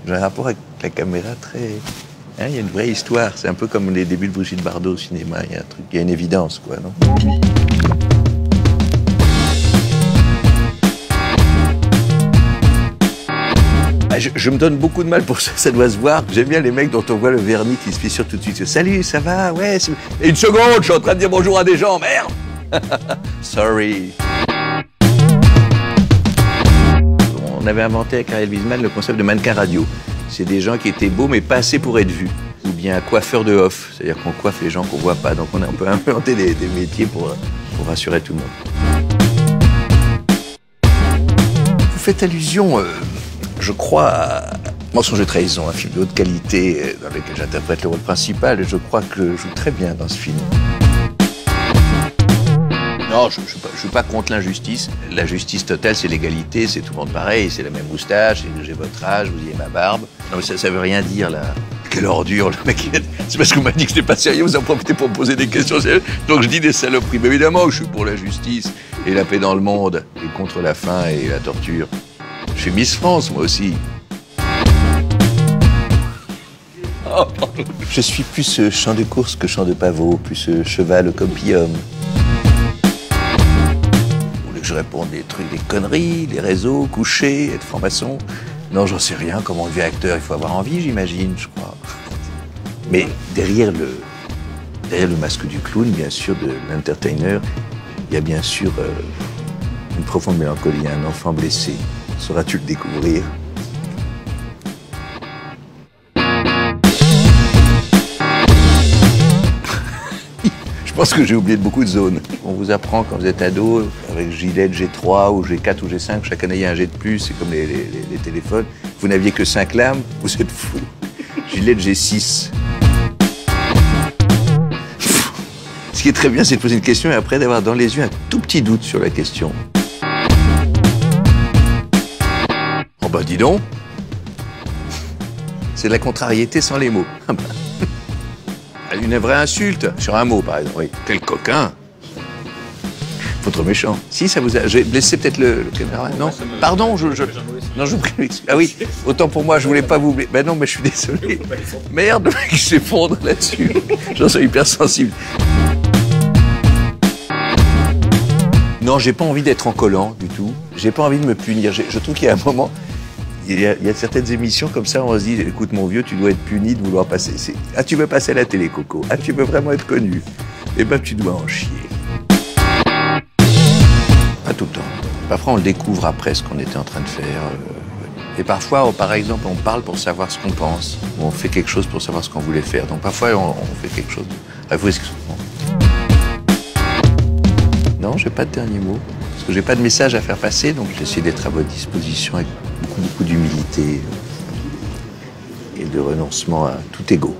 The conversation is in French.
J'ai un rapport avec la caméra très... Hein, il y a une vraie histoire. C'est un peu comme les débuts de Brigitte Bardot au cinéma. Il y a un truc, il y a une évidence, quoi, non? Je me donne beaucoup de mal pour ça, ça doit se voir. J'aime bien les mecs dont on voit le vernis qui se fissure tout de suite. Salut, ça va? Ouais. Et une seconde, je suis en train de dire bonjour à des gens, merde. Sorry. On avait inventé avec Ariel Wiesman le concept de mannequin radio. C'est des gens qui étaient beaux mais pas assez pour être vus. Ou bien coiffeur de off, c'est-à-dire qu'on coiffe les gens qu'on voit pas. Donc on peut inventer des métiers pour rassurer tout le monde. Vous faites allusion... je crois à Mensonge de trahison, un film de haute qualité dans lequel j'interprète le rôle principal et je crois que je joue très bien dans ce film. Non, je ne suis pas contre l'injustice. La justice totale, c'est l'égalité, c'est tout le monde pareil, c'est la même moustache, j'ai votre âge, vous ayez ma barbe. Non mais ça veut rien dire là. Quelle ordure, le mec. C'est parce qu'on m'a dit que c'était pas sérieux, vous en profitez pour me poser des questions sérieuses. Donc je dis des saloperies. Mais évidemment, je suis pour la justice et la paix dans le monde et contre la faim et la torture. Je suis Miss France, moi aussi. Oh, je suis plus champ de course que champ de pavot, plus cheval comme Pium. Vous voulez que je réponde des trucs, des conneries, les réseaux, coucher, être franc-maçon? Non, j'en sais rien. Comment on devient acteur? Il faut avoir envie, j'imagine, je crois. Mais derrière le masque du clown, bien sûr, de l'entertainer, il y a bien sûr une profonde mélancolie, un enfant blessé. Sauras-tu le découvrir? Je pense que j'ai oublié beaucoup de zones. On vous apprend quand vous êtes ado, avec Gillette G3 ou G4 ou G5, chaque année il y a un G de plus, c'est comme les téléphones. Vous n'aviez que 5 lames, vous êtes fou. Gillette G6. Ce qui est très bien, c'est de poser une question et après d'avoir dans les yeux un tout petit doute sur la question. Oh bah dis donc, c'est de la contrariété sans les mots. Une vraie insulte sur un mot, par exemple. Oui. Quel coquin. Faut trop méchant. Si, ça vous a... J'ai blessé peut-être le caméraman. Non, pardon, Non, je vous prie. Ah oui, autant pour moi, je voulais pas vous blesser. Ben non, mais je suis désolé. Merde, le mec s'effondre là-dessus. J'en suis hyper sensible. Non, j'ai pas envie d'être en collant du tout. J'ai pas envie de me punir. Je trouve qu'il y a un moment... Il y a certaines émissions comme ça, on se dit, écoute mon vieux, tu dois être puni de vouloir passer. Ah, tu veux passer à la télé, Coco. Ah, tu veux vraiment être connu. Eh ben, tu dois en chier. Pas tout le temps. Parfois, on le découvre après ce qu'on était en train de faire. Et parfois, par exemple, on parle pour savoir ce qu'on pense. Ou on fait quelque chose pour savoir ce qu'on voulait faire. Donc parfois, on fait quelque chose. Non, j'ai pas de dernier mot. Parce que j'ai pas de message à faire passer, donc j'essaie d'être à votre disposition avec beaucoup d'humilité et de renoncement à tout ego.